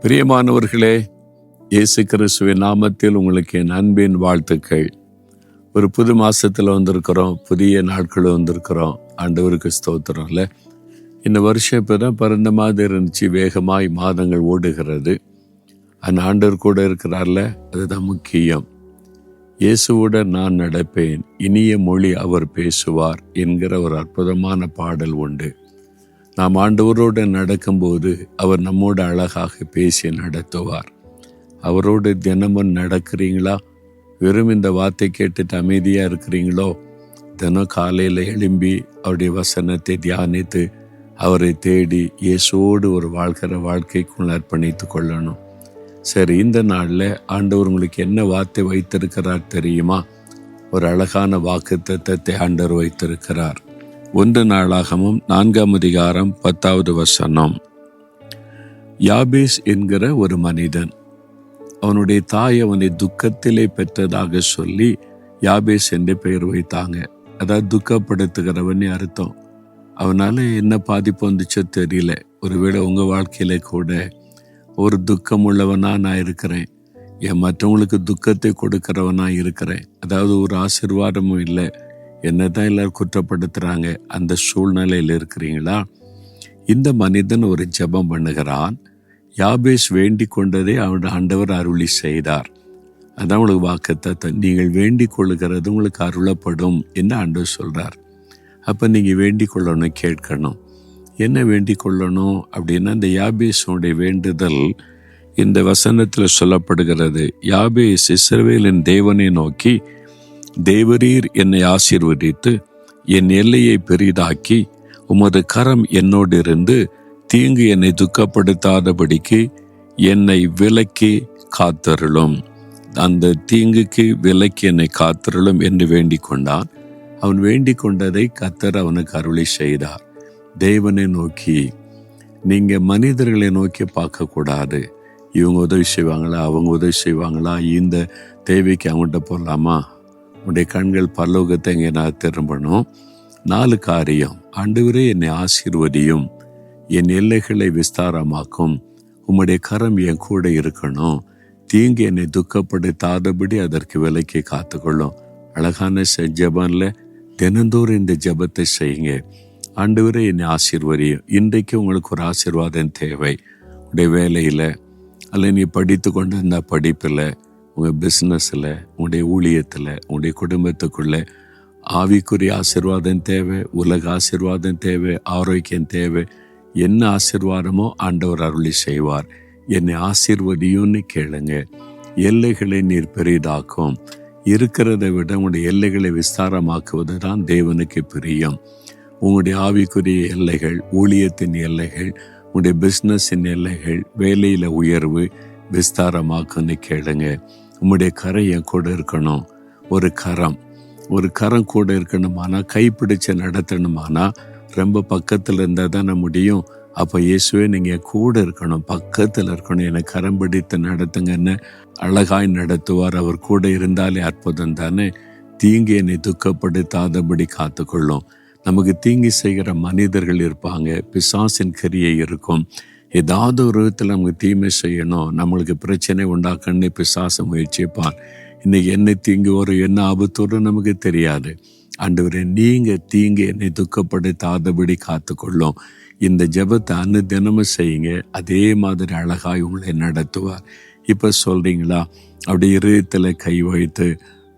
பிரியமானவர்களே, இயேசு கிறிஸ்துவின் நாமத்தில் உங்களுக்கு என் அன்பின் வாழ்த்துக்கள். ஒரு புது மாசத்துல வந்திருக்கிறோம், புதிய நாட்கள் வந்திருக்கிறோம். ஆண்டவருக்கு ஸ்தோத்திரம்ல. இந்த வருஷம் இப்பதான் பிறந்த மாதிரி இருந்துச்சு, வேகமாய் மாதங்கள் ஓடுகிறது. அந்த ஆண்டவர் கூட இருக்கிறார்ல, அதுதான் முக்கியம். இயேசுவுடன் நான் நடப்பேன், இனிய மொழி அவர் பேசுவார் என்கிற ஒரு அற்புதமான பாடல் உண்டு. நாம் ஆண்டவரோடு நடக்கும்போது அவர் நம்மோடு அழகாக பேசி நடத்துவார். அவரோடு தினமும் நடக்கிறீங்களா? வெறும் இந்த வார்த்தை கேட்டுட்டு அமைதியாக இருக்கிறீங்களோ? தினம் காலையில் எழும்பி அவருடைய வசனத்தை தியானித்து அவரை தேடி இயேசுவோடு ஒரு வாழ்கிற வாழ்க்கைக்குள் அர்ப்பணித்து கொள்ளணும். சரி, இந்த நாளில் ஆண்டவர் உங்களுக்கு என்ன வார்த்தை வைத்திருக்கிறார் தெரியுமா? ஒரு அழகான வாக்குத்தத்தத்தை ஆண்டவர் வைத்திருக்கிறார். 1 நாளாகமம் 4ஆம் அதிகாரம் 10வது வசனம். யாபேஸ் என்கிற ஒரு மனிதன், அவனுடைய தாய் அவனை துக்கத்திலே பெற்றதாக சொல்லி யாபேஸ் என்று பெயர் வைத்தாங்க. அதாவது துக்கப்படுத்துகிறவன் அர்த்தம். அவனால என்ன பாதிப்பு வந்துச்சோ தெரியல. ஒருவேளை உங்க வாழ்க்கையில கூட ஒரு துக்கம் உள்ளவனா நான் இருக்கிறேன், என் மற்றவங்களுக்கு துக்கத்தை கொடுக்கிறவனா இருக்கிறேன், அதாவது ஒரு ஆசீர்வாதமும் இல்லை, என்னதான் எல்லாரும் குற்றப்படுத்துறாங்க, அந்த சூழ்நிலையில் இருக்கிறீங்களா? இந்த மனிதன் ஒரு ஜெபம் பண்ணுகிறான். யாபேஸ் வேண்டிக் கொண்டதை அவன் ஆண்டவர் அருளி செய்தார். அதான் உங்களுக்கு வாக்குத்தத்தம். நீங்கள் வேண்டிக் கொள்ளுகிறது உங்களுக்கு அருளப்படும் என்று ஆண்டவர் சொல்றார். அப்ப நீங்க வேண்டிக் கொள்ளணும், கேட்கணும். என்ன வேண்டிக் கொள்ளணும் அப்படின்னா, இந்த யாபேஸுடைய வேண்டுதல் இந்த வசனத்தில் சொல்லப்படுகிறது. யாபேஸ் இஸ்ரவேலின் தேவனை நோக்கி, தேவரீர் என்னை ஆசீர்வதித்து என் எல்லையை பெரிதாக்கி உமது கரம் என்னோடு இருந்து தீங்கு என்னை துக்கப்படுத்தாதபடிக்கு என்னை விலக்கி காத்தருளும். அந்த தீங்குக்கு விலக்கி என்னை காத்தருளும் என்று வேண்டிக் கொண்டான். அவன் வேண்டிக் கொண்டதை கர்த்தர் அவனுக்கு அருளி செய்தார். தேவனை நோக்கி, நீங்க மனிதர்களை நோக்கி பார்க்க கூடாது. இவங்க உதவி செய்வாங்களா, அவங்க உதவி செய்வாங்களா, இந்த தேவைக்கு அவங்கள்ட்ட போடலாமா? உடைய கண்கள் பரலோகத்தை இங்கே நான் திரும்பணும். 4 காரியம். ஆண்டவரே என்னை ஆசீர்வதியும், என் எல்லைகளை விஸ்தாரமாக்கும், உம்முடைய கரம் என் கூட இருக்கணும், தீங்கு என்னை துக்கப்படுத்தாதபடி அதற்கு விலக்கி காத்துக்கொள்ளும். அழகான ஜெபம்ல தினந்தோறும் இந்த ஜெபத்தை செய்யுங்க. ஆண்டவரே என்னை ஆசீர்வதியும். இன்றைக்கு உங்களுக்கு ஒரு ஆசீர்வாதம் தேவை. உடைய வேலையில் அல்ல, நீ படித்து கொண்டு இருந்த படிப்பில், உங்கள் பிஸ்னஸில், உங்களுடைய ஊழியத்தில், உங்களுடைய குடும்பத்துக்குள்ளே ஆவிக்குரிய ஆசீர்வாதம் தேவை, உலக ஆசீர்வாதம் தேவை, ஆரோக்கியம் தேவை. என்ன ஆசீர்வாதமோ ஆண்டவர் அருளி செய்வார். என்னை ஆசீர்வதியும்னு கேளுங்க. எல்லைகளை நீர் பெரிதாக்கும். இருக்கிறதை விட உங்களுடைய எல்லைகளை விஸ்தாரமாக்குவது தான் தேவனுக்கு பிரியம். உங்களுடைய ஆவிக்குரிய எல்லைகள், ஊழியத்தின் எல்லைகள், உங்களுடைய பிஸ்னஸின் எல்லைகள், வேலையில் உயர்வு விஸ்தாரமாக்குன்னு கேளுங்க. உம்முடைய கரை என் கூட இருக்கணும். ஒரு கரம் கூட இருக்கணுமானா, கைப்பிடிச்ச நடத்தணுமானா, ரொம்ப பக்கத்தில் இருந்தால் தானே முடியும். அப்போ இயேசுவே நீங்கள் கூட இருக்கணும், பக்கத்தில் இருக்கணும், என்னை கரம் பிடித்து நடத்துங்கன்னு அழகாய் நடத்துவார். அவர் கூட இருந்தாலே அற்புதம் தானே. தீங்கு என்னை துக்கப்படுத்தாதபடி காத்துக்கொள்ளும். நமக்கு தீங்கு செய்கிற மனிதர்கள் இருப்பாங்க, பிசாசின் கிரியை இருக்கும். ஏதாவது ஒரு விதத்தில் நமக்கு தீமை செய்யணும், நம்மளுக்கு பிரச்சனை உண்டாக்கன்னு பிசாசு முயற்சிப்பான். இன்னைக்கு என்ன தீங்கு வரும், என்ன ஆபத்து வரும் நமக்கு தெரியாது. ஆண்டவரே, நீங்க தீங்கு என்னை துக்கப்படுத்தாதபடி காத்துக்கொள்ளும். இந்த ஜெபத்தை தினமும் செய்யுங்க. அதே மாதிரி அழகாய் உங்களை நடத்துவார். இப்ப சொல்றீங்களா? அப்படி இதயத்தில் கை வைத்து,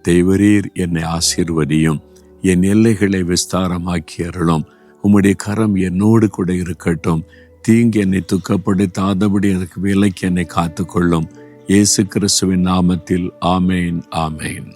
தேவரீர் என்னை ஆசீர்வதியும், என் எல்லைகளை விஸ்தாரமாக்கி அருளும், உம்முடைய கரம் என்னோடு கூட இருக்கட்டும், தீங்கு என்னை துக்கப்படுத்தாதபடி அதற்கு விலக்கி என்னை காத்துக்கொள்ளும். இயேசு கிறிஸ்துவின் நாமத்தில் ஆமேன், ஆமேன்.